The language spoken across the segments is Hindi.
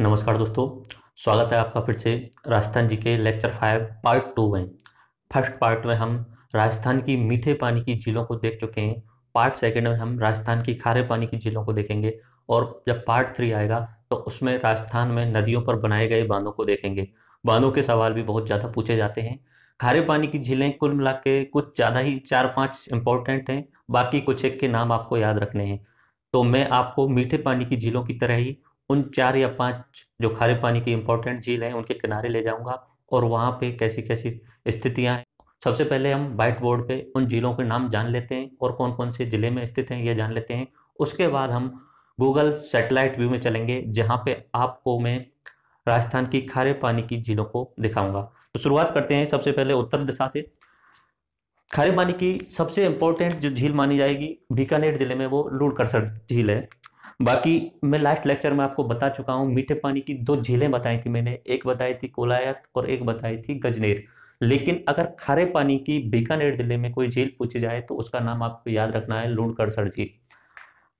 नमस्कार दोस्तों। स्वागत है आपका फिर से राजस्थान जी के लेक्चर 5 पार्ट 2 में। फर्स्ट पार्ट में हम राजस्थान की मीठे पानी की झीलों को देख चुके हैं। पार्ट सेकंड में हम राजस्थान की खारे पानी की झीलों को देखेंगे और जब पार्ट 3 आएगा तो उसमें राजस्थान में नदियों पर बनाए गए बांधों को देखेंगे। बांधों के सवाल भी बहुत ज़्यादा पूछे जाते हैं। खारे पानी की झीलें कुल मिला के कुछ ज़्यादा ही 4-5 इंपॉर्टेंट हैं, बाकी कुछ एक के नाम आपको याद रखने हैं। तो मैं आपको मीठे पानी की झीलों की तरह ही उन 4 या 5 जो खारे पानी की इंपॉर्टेंट झील हैं उनके किनारे ले जाऊंगा और वहाँ पे कैसी कैसी स्थितियाँ हैं। सबसे पहले हम व्हाइट बोर्ड पे उन झीलों के नाम जान लेते हैं और कौन कौन से ज़िले में स्थित हैं यह जान लेते हैं। उसके बाद हम गूगल सैटेलाइट व्यू में चलेंगे जहाँ पे आपको मैं राजस्थान की खारे पानी की झीलों को दिखाऊंगा। तो शुरुआत करते हैं सबसे पहले उत्तर दिशा से। खारे पानी की सबसे इंपॉर्टेंट जो झील मानी जाएगी बीकानेर जिले में वो लूड़करसर झील है। बाकी मैं लास्ट लेक्चर में आपको बता चुका हूँ, मीठे पानी की 2 झीलें बताई थी मैंने, एक बताई थी कोलायत और एक बताई थी गजनेर। लेकिन अगर खारे पानी की बीकानेर जिले में कोई झील पूछी जाए तो उसका नाम आपको याद रखना है लूड़करसर झील।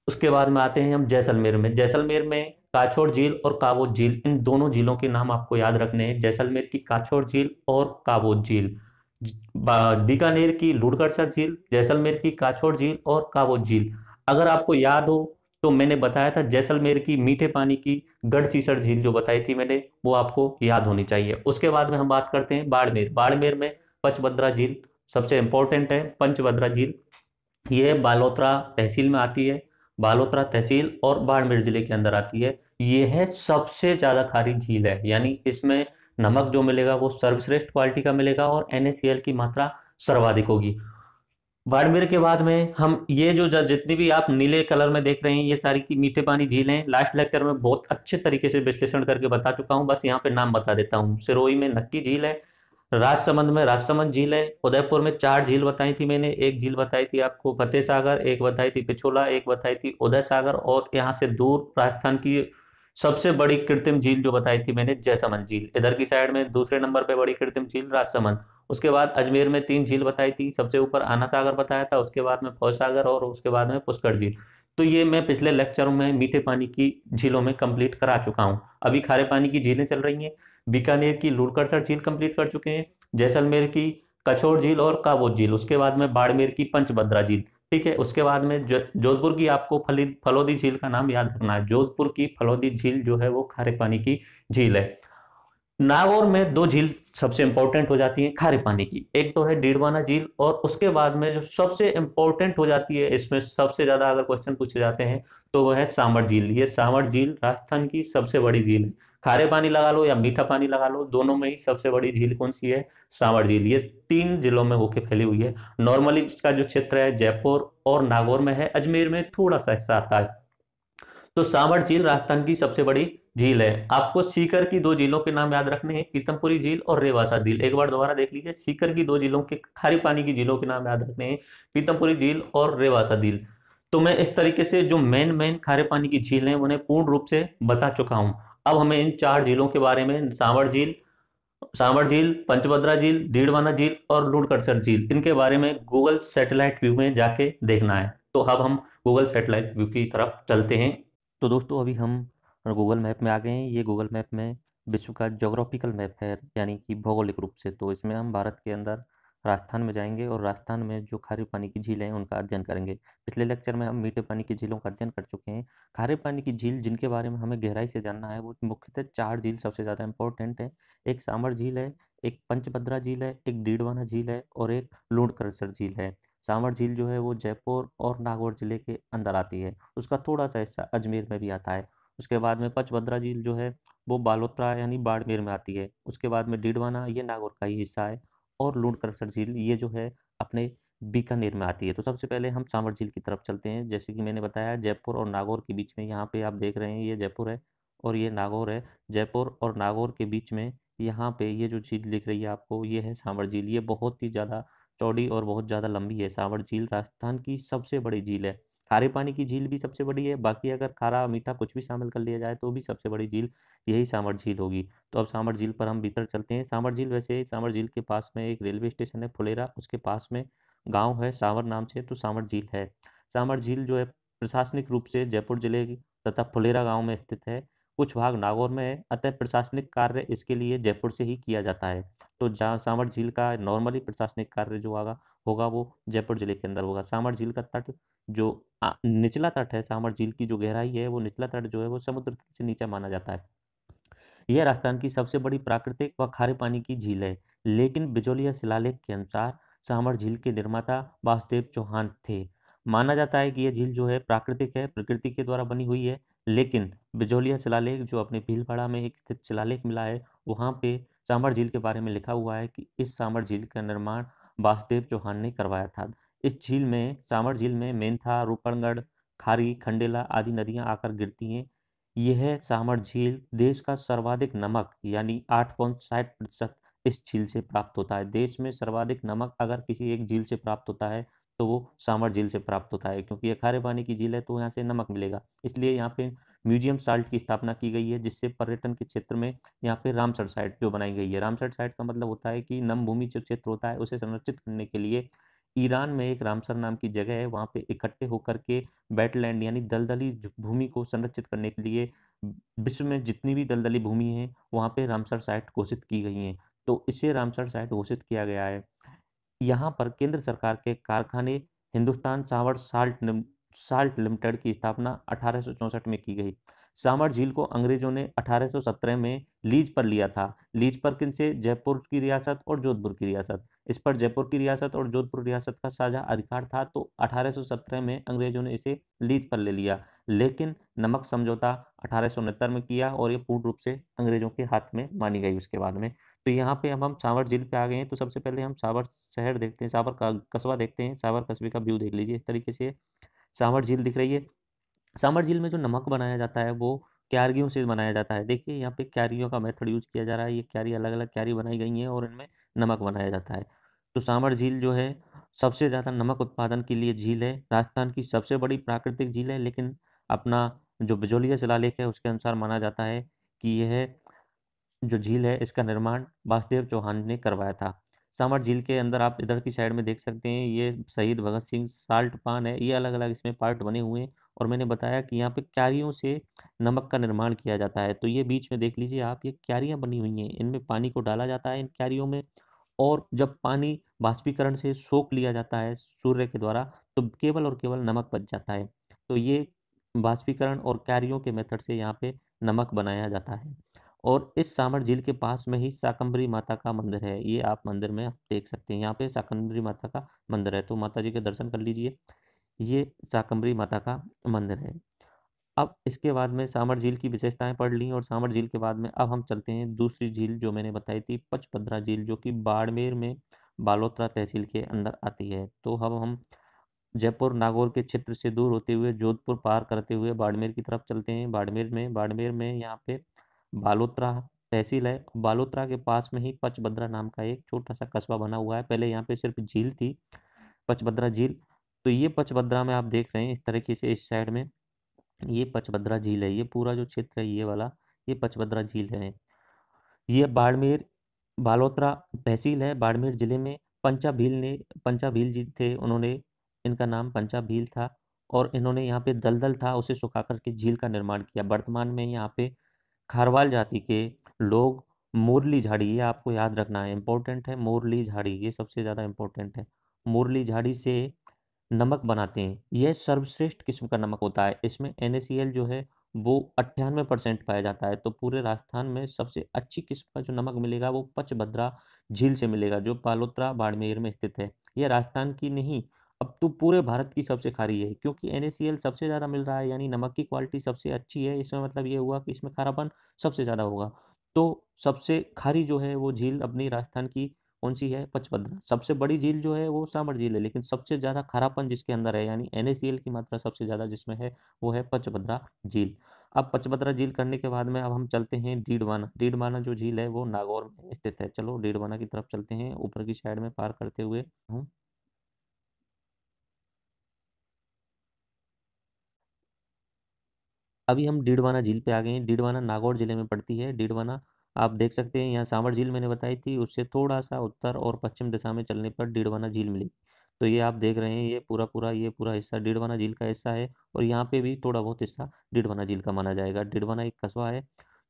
उसके बाद में आते हैं हम जैसलमेर में। जैसलमेर में काछोड़ झील और काबोज झील, इन दोनों झीलों के नाम आपको याद रखने हैं। जैसलमेर की काछोड़ झील और काबोज झील, बीकानेर की लुड़करसर झील, जैसलमेर की काछोड़ झील और काबोज झील। अगर आपको याद हो तो मैंने बताया था जैसलमेर की मीठे पानी की गढ़सीसर झील जो बताई थी मैंने, वो आपको याद होनी चाहिए। उसके बाद में हम बात करते हैं बाड़मेर। बाड़मेर में पंचभद्रा झील सबसे इंपॉर्टेंट है। पंचभद्रा झील ये बालोतरा तहसील में आती है। बालोतरा तहसील और बाड़मेर जिले के अंदर आती है। ये है सबसे ज्यादा खारी झील है, यानी इसमें नमक जो मिलेगा वो सर्वश्रेष्ठ क्वालिटी का मिलेगा और NaCl की मात्रा सर्वाधिक होगी। बाड़मेर के बाद में हम ये जो जितनी भी आप नीले कलर में देख रहे हैं ये सारी की मीठे पानी झीलें लास्ट लेक्चर में बहुत अच्छे तरीके से विश्लेषण करके बता चुका हूँ, बस यहाँ पे नाम बता देता हूँ। सिरोही में नक्की झील है, राजसमंद में राजसमंद झील है, उदयपुर में 4 झील बताई थी मैंने। एक झील बताई थी आपको फतेह सागर, एक बताई थी पिछोला, एक बताई थी उदय सागर और यहाँ से दूर राजस्थान की सबसे बड़ी कृत्रिम झील जो बताई थी मैंने जयसमंद झील। इधर की साइड में दूसरे नंबर पे बड़ी कृत्रिम झील राजसमंद। उसके बाद अजमेर में 3 झील बताई थी, सबसे ऊपर आना सागर बताया था, उसके बाद में फौज सागर और उसके बाद में पुष्कर झील। तो ये मैं पिछले लेक्चरों में मीठे पानी की झीलों में कंप्लीट करा चुका हूँ। अभी खारे पानी की झीलें चल रही हैं। बीकानेर की लुड़करसर झील कंप्लीट कर चुके हैं, जैसलमेर की कछोड़ झील और काबोज झील, उसके बाद में बाड़मेर की पंचभद्रा झील। ठीक है, उसके बाद में जोधपुर की आपको फलोदी झील का नाम याद रखना है। जोधपुर की फलोदी झील जो है वो खारे पानी की झील है। नागौर में 2 झील सबसे इंपॉर्टेंट हो जाती हैं खारे पानी की, एक तो है डीडवाना झील और उसके बाद में जो सबसे इंपॉर्टेंट हो जाती है, इसमें सबसे ज्यादा अगर क्वेश्चन पूछे जाते हैं तो वो है सांभर झील। ये सांभर झील राजस्थान की सबसे बड़ी झील है। खारे पानी लगा लो या मीठा पानी लगा लो, दोनों में ही सबसे बड़ी झील कौन सी है? सांभर झील। ये 3 जिलों में होके फैली हुई है। नॉर्मली इसका जो क्षेत्र है जयपुर और नागौर में है, अजमेर में थोड़ा सा हिस्सा आता है। तो सांभर झील राजस्थान की सबसे बड़ी झील है। आपको सीकर की 2 झीलों के नाम याद रखने हैं, पीतमपुरी झील और रेवासा झील। एक बार दोबारा देख लीजिए, सीकर की 2 झीलों के खारे पानी की झीलों के नाम याद रखने हैं, पीतमपुरी झील और रेवासा झील। तो मैं इस तरीके से जो मेन मेन खारे पानी की झील हैं उन्हें पूर्ण रूप से बता चुका हूं। अब हमें इन 4 झीलों के बारे में, सांभर झील, पंचभद्रा झील, डीडवाना झील और लुड़करसर झील, इनके बारे में गूगल सैटेलाइट व्यू में जाके देखना है। तो अब हम गूगल सैटेलाइट व्यू की तरफ चलते हैं। तो दोस्तों अभी हम गूगल मैप में आ गए हैं। ये गूगल मैप में विश्व का ज्योग्राफिकल मैप है, यानी कि भौगोलिक रूप से। तो इसमें हम भारत के अंदर राजस्थान में जाएंगे और राजस्थान में जो खारे पानी की झीलें हैं उनका अध्ययन करेंगे। पिछले लेक्चर में हम मीठे पानी की झीलों का अध्ययन कर चुके हैं। खारे पानी की झील जिनके बारे में हमें गहराई से जानना है वो मुख्यतः 4 झील सबसे ज़्यादा इंपॉर्टेंट है। एक सांभर झील है, एक पंचभद्रा झील है, एक डीडवाना झील है और एक लूणकरसर झील है। सांभर झील जो है वो जयपुर और नागौर जिले के अंदर आती है, उसका थोड़ा सा हिस्सा अजमेर में भी आता है। उसके बाद में पंचभद्रा झील जो है वो बालोतरा यानी बाड़मेर में आती है। उसके बाद में डीडवाना ये नागौर का ही हिस्सा है और लूणकरसर झील ये जो है अपने बीकानेर में आती है। तो सबसे पहले हम सांभर झील की तरफ चलते हैं। जैसे कि मैंने बताया जयपुर और नागौर के बीच में, यहाँ पे आप देख रहे हैं ये जयपुर है और ये नागौर है। जयपुर और नागौर के बीच में यहाँ पे ये जो झील दिख रही है आपको, ये है सांभर झील। ये बहुत ही ज़्यादा चौड़ी और बहुत ज़्यादा लंबी है। सांभर झील राजस्थान की सबसे बड़ी झील है। खारे पानी की झील भी सबसे बड़ी है, बाकी अगर खारा मीठा कुछ भी शामिल कर लिया जाए तो भी सबसे बड़ी झील यही सांभर झील होगी। तो अब सांभर झील पर हम भीतर चलते हैं। सांभर झील, वैसे सांभर झील के पास में एक रेलवे स्टेशन है फुलेरा, उसके पास में गाँव है सांभर नाम से, तो सांभर झील है। सांभर झील जो है प्रशासनिक रूप से जयपुर जिले तथा फुलेरा गाँव में स्थित है। कुछ भाग नागौर में है, अतः प्रशासनिक कार्य इसके लिए जयपुर से ही किया जाता है। तो जहाँ सामर झील का नॉर्मली प्रशासनिक कार्य जो होगा होगा वो जयपुर जिले के अंदर होगा। सामर झील का तट जो निचला तट है, सामर झील की जो गहराई है वो निचला तट जो है वो समुद्र तट से नीचे माना जाता है। यह राजस्थान की सबसे बड़ी प्राकृतिक व खारे पानी की झील है, लेकिन बिजोलिया शिलालेख के अनुसार सामर झील के निर्माता वासुदेव चौहान थे। माना जाता है कि यह झील जो है प्राकृतिक है, प्रकृति के द्वारा बनी हुई है, लेकिन बिजोलिया शिलालेख जो अपने भीलवाड़ा में एक स्थित शिलालेख मिला है, वहाँ पे सामर झील के बारे में लिखा हुआ है कि इस सामर झील का निर्माण वासुदेव चौहान ने करवाया था। इस झील में, सामर झील में मेंथा, रूपनगढ़, खारी, खंडेला आदि नदियां आकर गिरती हैं। यह सामर झील देश का सर्वाधिक नमक यानी 8.60% इस झील से प्राप्त होता है। देश में सर्वाधिक नमक अगर किसी एक झील से प्राप्त होता है तो वो सामर झील से प्राप्त होता है, क्योंकि ये खारे पानी की झील है तो यहाँ से नमक मिलेगा। इसलिए यहाँ पे म्यूजियम साल्ट की स्थापना की गई है, जिससे पर्यटन के क्षेत्र में यहाँ पे रामसर साइट जो बनाई गई है। रामसर साइट का मतलब होता है कि नम भूमि जो क्षेत्र होता है उसे संरक्षित करने के लिए ईरान में एक रामसर नाम की जगह है, वहाँ पे इकट्ठे होकर के वेटलैंड यानी दलदली भूमि को संरक्षित करने के लिए विश्व में जितनी भी दलदली भूमि है वहाँ पे रामसर साइट घोषित की गई हैं। तो इसे रामसर साइट घोषित किया गया है। यहाँ पर केंद्र सरकार के कारखाने हिंदुस्तान सावर साल्ट लिमिटेड की स्थापना 1864 में की गई। सामर झील को अंग्रेजों ने 1817 में लीज पर लिया था। लीज पर किनसे? जयपुर की रियासत और जोधपुर की रियासत। इस पर जयपुर की रियासत और जोधपुर रियासत का साझा अधिकार था, तो 1817 में अंग्रेजों ने इसे लीज पर ले लिया। लेकिन नमक समझौता 1869 में किया और ये पूर्ण रूप से अंग्रेजों के हाथ में मानी गई उसके बाद में। तो यहाँ पे अब हम सावर झील पे आ गए हैं, तो सबसे पहले हम सावर शहर देखते हैं, सावर का कस्बा देखते हैं। सावर कस्बे का व्यू देख लीजिए, इस तरीके से सावर झील दिख रही है। सामर झील में जो नमक बनाया जाता है वो क्यारियों से बनाया जाता है। देखिए यहाँ पे क्यारियों का मेथड यूज किया जा रहा है। ये क्यारी, अलग अलग क्यारी बनाई गई हैं और इनमें नमक बनाया जाता है। तो सामर झील जो है सबसे ज़्यादा नमक उत्पादन के लिए झील है, राजस्थान की सबसे बड़ी प्राकृतिक झील है। लेकिन अपना जो बिजोलिया शिलालेख है उसके अनुसार माना जाता है कि यह जो झील है इसका निर्माण वासुदेव चौहान ने करवाया था। सामर झील के अंदर आप इधर की साइड में देख सकते हैं, ये शहीद भगत सिंह साल्ट पान है। ये अलग अलग इसमें पार्ट बने हुए हैं और मैंने बताया कि यहाँ पे क्यारियों से नमक का निर्माण किया जाता है। तो ये बीच में देख लीजिए आप, ये क्यारियाँ बनी हुई हैं, इनमें पानी को डाला जाता है इन क्यारियों में, और जब पानी बाष्पीकरण से सोख लिया जाता है सूर्य के द्वारा तो केवल और केवल नमक बच जाता है। तो ये बाष्पीकरण और क्यारियों के मेथड से यहाँ पे नमक बनाया जाता है। और इस सामर झील के पास में ही शाकंभरी माता का मंदिर है। ये आप मंदिर में आप देख सकते हैं, यहाँ पे शाकंभरी माता का मंदिर है, तो माता जी के दर्शन कर लीजिए। ये शाकंभरी माता का मंदिर है। अब इसके बाद में सामर झील की विशेषताएं पढ़ ली, और सामर झील के बाद में अब हम चलते हैं दूसरी झील जो मैंने बताई थी, पचपदरा झील, जो कि बाड़मेर में बालोतरा तहसील के अंदर आती है। तो अब हम जयपुर नागौर के क्षेत्र से दूर होते हुए जोधपुर पार करते हुए बाड़मेर की तरफ चलते हैं। बाड़मेर में यहाँ पे बालोतरा तहसील है। बालोतरा के पास में ही पचभद्रा नाम का एक छोटा सा कस्बा बना हुआ है। पहले यहाँ पे सिर्फ झील थी, पचभद्रा झील। तो ये पचभद्रा में आप देख रहे हैं इस तरीके से, इस साइड में ये पचभद्रा झील है। ये पूरा जो क्षेत्र है ये वाला, ये पचभद्रा झील है। ये बाड़मेर बालोतरा तहसील है, बाड़मेर जिले में। पंचा भील जी थे, उन्होंने, इनका नाम पंचा भील था, और इन्होंने यहाँ पे दलदल था उसे सुखा करके झील का निर्माण किया। वर्तमान में यहाँ पे खारवाल जाति के लोग मोरली झाड़ी, ये आपको याद रखना है, इंपॉर्टेंट है, मोरली झाड़ी ये सबसे ज़्यादा इंपॉर्टेंट है। मोरली झाड़ी से नमक बनाते हैं। यह सर्वश्रेष्ठ किस्म का नमक होता है। इसमें NaCl जो है वो 98% पाया जाता है। तो पूरे राजस्थान में सबसे अच्छी किस्म का जो नमक मिलेगा वो पचभद्रा झील से मिलेगा, जो बालोतरा बाड़मेर में स्थित है। यह राजस्थान की नहीं, अब तो पूरे भारत की सबसे खारी है, क्योंकि NaCl सबसे ज़्यादा मिल रहा है, यानी नमक की क्वालिटी सबसे अच्छी है। इसमें मतलब ये हुआ कि इसमें खारापन सबसे ज़्यादा होगा। तो सबसे खारी जो है वो झील अपनी राजस्थान की कौन सी है? पचभद्रा। सबसे बड़ी झील जो है वो सामर झील है, लेकिन सबसे ज़्यादा खारापन जिसके अंदर है, यानी NaCl की मात्रा सबसे ज़्यादा जिसमें है वो है पचभद्रा झील। अब पचभद्रा झील करने के बाद में अब हम चलते हैं डीडवाना। डीडवाना जो झील है वो नागौर में स्थित है। चलो डीडवाना की तरफ चलते हैं, ऊपर की साइड में पार करते हुए हूँ। अभी हम डीडवाना झील पे आ गए हैं। डीडवाना नागौर जिले में पड़ती है। डीडवाना आप देख सकते हैं, यहाँ सामर झील मैंने बताई थी, उससे थोड़ा सा उत्तर और पश्चिम दिशा में चलने पर डीडवाना झील मिलेगी। तो ये आप देख रहे हैं, ये पूरा हिस्सा डीडवाना झील का हिस्सा है, और यहाँ पे भी थोड़ा बहुत हिस्सा डीडवाना झील का माना जाएगा। डीडवाना एक कस्बा है।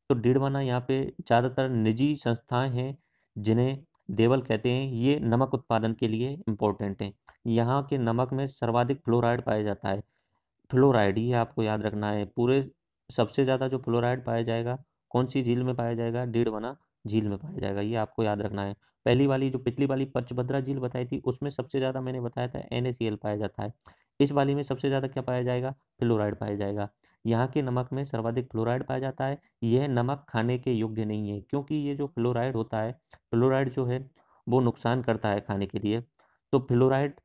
तो डीडवाना यहाँ पे ज़्यादातर निजी संस्थाएं हैं जिन्हें देवल कहते हैं। ये नमक उत्पादन के लिए इम्पोर्टेंट हैं। यहाँ के नमक में सर्वाधिक फ्लोराइड पाया जाता है। फ्लोराइड ये आपको याद रखना है। पूरे सबसे ज़्यादा जो फ्लोराइड पाया जाएगा कौन सी झील में पाया जाएगा? डीडवाना झील में पाया जाएगा। ये आपको याद रखना है। पहली वाली जो पिछली वाली पचभद्रा झील बताई थी उसमें सबसे ज़्यादा मैंने बताया था NaCl पाया जाता है। इस वाली में सबसे ज़्यादा क्या पाया जाएगा? फ्लोराइड पाया जाएगा। यहाँ के नमक में सर्वाधिक फ्लोराइड पाया जाता है। यह नमक खाने के योग्य नहीं है, क्योंकि ये जो फ्लोराइड होता है, फ्लोराइड जो है वो नुकसान करता है खाने के लिए। तो फ्लोराइड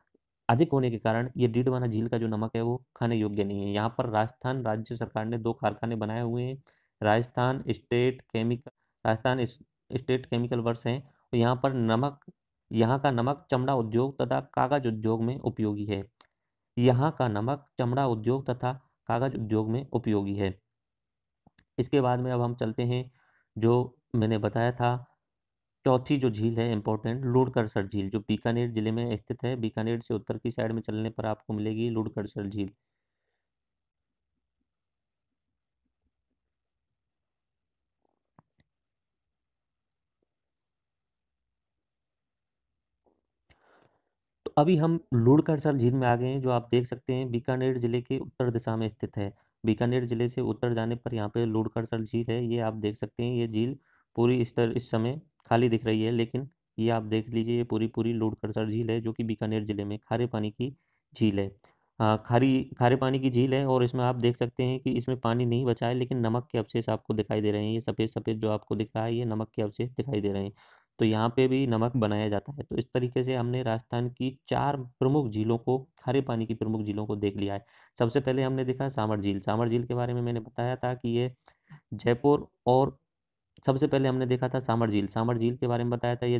अधिक होने के कारण ये डीडवाना झील का जो नमक है वो खाने योग्य नहीं है। यहाँ पर राजस्थान राज्य सरकार ने 2 कारखाने बनाए हुए हैं। Rajasthan state chemical state chemical works हैं। और यहाँ का नमक चमड़ा उद्योग तथा कागज उद्योग में उपयोगी है। यहाँ का नमक चमड़ा उद्योग तथा कागज उद्योग में उपयोगी है। इसके बाद में अब हम चलते हैं, जो मैंने बताया था चौथी जो झील है इंपॉर्टेंट, लुड़करसर झील, जो बीकानेर जिले में स्थित है। बीकानेर से उत्तर की साइड में चलने पर आपको मिलेगी लुड़करसर झील। तो अभी हम लुड़करसर झील में आ गए हैं, जो आप देख सकते हैं बीकानेर जिले के उत्तर दिशा में स्थित है। बीकानेर जिले से उत्तर जाने पर यहाँ पे लुड़करसर झील है। ये आप देख सकते हैं, ये झील पूरी इस समय खाली दिख रही है, लेकिन ये आप देख लीजिए, ये पूरी पूरी लुड़करसर झील है, जो कि बीकानेर जिले में खारे पानी की झील है। खारे पानी की झील है, और इसमें आप देख सकते हैं कि इसमें पानी नहीं बचा है, लेकिन नमक के अवशेष आपको दिखाई दे रहे हैं। ये सफ़ेद सफ़ेद जो आपको दिख रहा है, ये नमक के अवशेष दिखाई दे रहे हैं। तो यहाँ पे भी नमक बनाया जाता है। तो इस तरीके से हमने राजस्थान की 4 प्रमुख झीलों को, खारे पानी की प्रमुख झीलों को देख लिया है। सबसे पहले हमने देखा सामर झील। सामर झील के बारे में मैंने बताया था कि ये जयपुर और सबसे पहले हमने देखा था सामर झील। सामर झील के बारे में बताया था, ये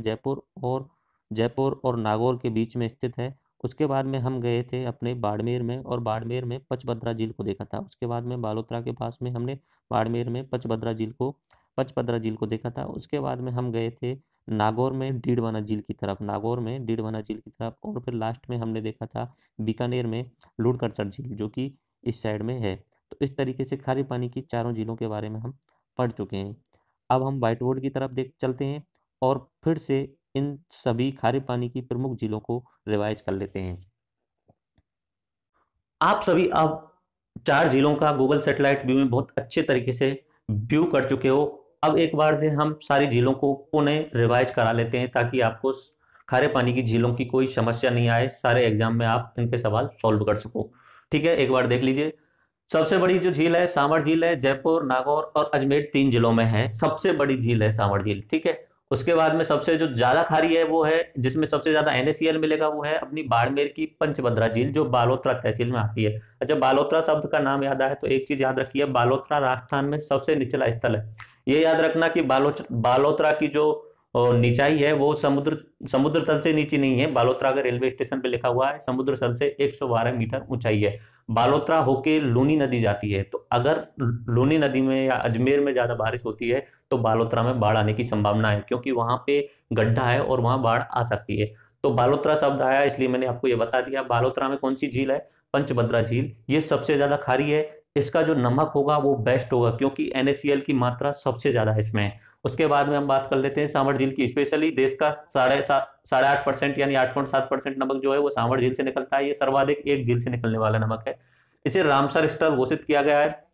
जयपुर और नागौर के बीच में स्थित है। उसके बाद में हम गए थे अपने बाड़मेर में, और बाड़मेर में पचभद्रा झील को देखा था। उसके बाद में बालोतरा के पास में हमने बाड़मेर में पचभद्रा झील को देखा था। उसके बाद में हम गए थे नागौर में डीडवाना झील की तरफ, और फिर लास्ट में हमने देखा था बीकानेर में लुड़करसर झील, जो कि इस साइड में है। तो इस तरीके से खारे पानी की चारों झीलों के बारे में हम पढ़ चुके हैं। अब हम व्हाइट बोर्ड की तरफ देख चलते हैं, और फिर से इन सभी खारे पानी की प्रमुख झीलों को रिवाइज कर लेते हैं। आप सभी अब 4 झीलों का गूगल सैटेलाइट व्यू में बहुत अच्छे तरीके से व्यू कर चुके हो। अब एक बार से हम सारी झीलों को पुनः रिवाइज करा लेते हैं, ताकि आपको खारे पानी की झीलों की कोई समस्या नहीं आए, सारे एग्जाम में आप इनके सवाल सॉल्व कर सको। ठीक है, एक बार देख लीजिए। सबसे बड़ी जो झील है सामर झील है, जयपुर, नागौर और अजमेर 3 जिलों में है। सबसे बड़ी झील है सामर झील। ठीक है। उसके बाद में सबसे जो ज्यादा खारी है वो है, जिसमें सबसे ज्यादा NaCl मिलेगा, वो है अपनी बाड़मेर की पंचभद्रा झील, जो बालोतरा तहसील में आती है। अच्छा, बालोतरा शब्द का नाम याद आए तो एक चीज याद रखिए, बालोतरा राजस्थान में सबसे निचला स्थल है। ये याद रखना कि बालोतरा की जो निचाई है वो समुद्र तल से नीचे नहीं है। बालोतरा का रेलवे स्टेशन पे लिखा हुआ है, समुद्र तल से 112 मीटर ऊंचाई है। बालोतरा होके लूनी नदी जाती है। तो अगर लूनी नदी में या अजमेर में ज्यादा बारिश होती है तो बालोतरा में बाढ़ आने की संभावना है, क्योंकि वहां पे गड्ढा है और वहां बाढ़ आ सकती है। तो बालोतरा शब्द आया, इसलिए मैंने आपको ये बता दिया। बालोतरा में कौन सी झील है? पंचभद्रा झील। ये सबसे ज्यादा खारी है। इसका जो नमक होगा वो बेस्ट होगा, क्योंकि NaCl की मात्रा सबसे ज्यादा इसमें है। उसके बाद में हम बात कर लेते हैं सांभर झील की। स्पेशली देश का 8.5% यानी 8.7% नमक जो है वो सांभर झील से निकलता है। ये सर्वाधिक एक झील से निकलने वाला नमक है। इसे रामसर स्थल घोषित किया गया है।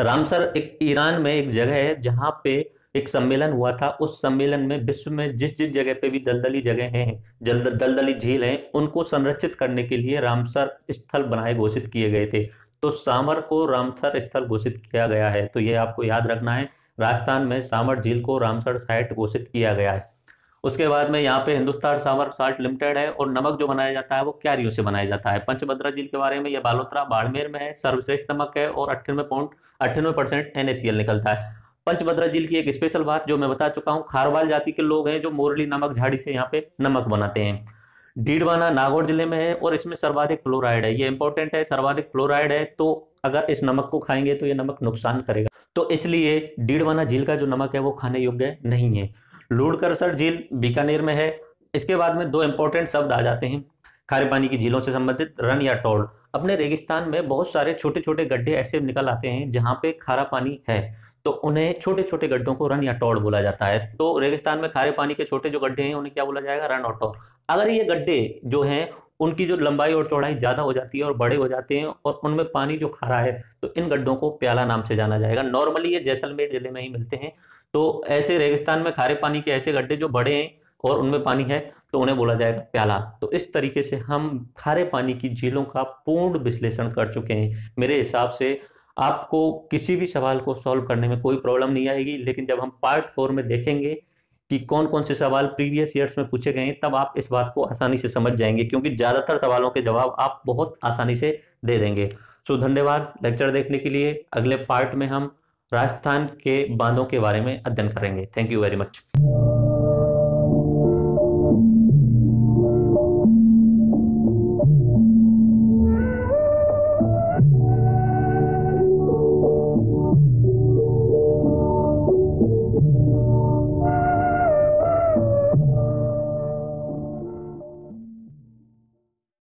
रामसर एक ईरान में एक जगह है जहां पे एक सम्मेलन हुआ था। उस सम्मेलन में विश्व में जिस जिस जगह पे भी दलदली जगह हैं, दलदली झील हैं, उनको संरक्षित करने के लिए रामसर स्थल बनाए घोषित किए गए थे। तो सामर को रामसर स्थल घोषित किया गया है। तो ये आपको याद रखना है, राजस्थान में सामर झील को रामसर साइट घोषित किया गया है। उसके बाद में यहाँ पे हिंदुस्तान सामर साल्ट लिमिटेड है, और नमक जो बनाया जाता है वो क्यारियों से बनाया जाता है। पंचभद्रा झील के बारे में, यह बालोतरा बाड़मेर में है, सर्वश्रेष्ठ नमक है, और 98% NaCl निकलता है। पंचभद्रा झील की एक स्पेशल बात जो मैं बता चुका हूँ, खारवाल जाति के लोग हैं जो मोरली नमक झाड़ी से यहाँ पे नमक बनाते हैं। डीडवाना नागौर जिले में है, और इसमें सर्वाधिक फ्लोराइड है। ये इंपॉर्टेंट है, सर्वाधिक फ्लोराइड है, तो अगर इस नमक को खाएंगे तो ये नमक नुकसान करेगा। तो इसलिए डीडवाना झील का जो नमक है वो खाने योग्य नहीं है। लुड़करसर झील बीकानेर में है। इसके बाद में 2 इंपॉर्टेंट शब्द आ जाते हैं, खारे पानी की झीलों से संबंधित रन या टॉर्ड। अपने रेगिस्तान में बहुत सारे छोटे छोटे गड्ढे ऐसे निकल आते हैं जहां पे खारा पानी है, तो उन्हें छोटे छोटे गड्ढों को रन या टॉर्ड बोला जाता है। तो रेगिस्तान में खारे पानी के छोटे जो गड्ढे हैं उन्हें क्या बोला जाएगा, रन और टॉर्ड। अगर ये गड्ढे जो हैं उनकी जो लंबाई और चौड़ाई ज्यादा हो जाती है और बड़े हो जाते हैं और उनमें पानी जो खारा है, तो इन गड्ढों को प्याला नाम से जाना जाएगा। नॉर्मली ये जैसलमेर जिले में ही मिलते हैं। तो ऐसे रेगिस्तान में खारे पानी के ऐसे गड्ढे जो बड़े हैं और उनमें पानी है, तो उन्हें बोला जाएगा प्याला। तो इस तरीके से हम खारे पानी की झीलों का पूर्ण विश्लेषण कर चुके हैं। मेरे हिसाब से आपको किसी भी सवाल को सॉल्व करने में कोई प्रॉब्लम नहीं आएगी, लेकिन जब हम पार्ट 4 में देखेंगे कि कौन कौन से सवाल प्रीवियस ईयर्स में पूछे गए हैं, तब आप इस बात को आसानी से समझ जाएंगे, क्योंकि ज्यादातर सवालों के जवाब आप बहुत आसानी से दे देंगे। सो धन्यवाद लेक्चर देखने के लिए। अगले पार्ट में हम राजस्थान के बांधों के बारे में अध्ययन करेंगे। Thank you very much.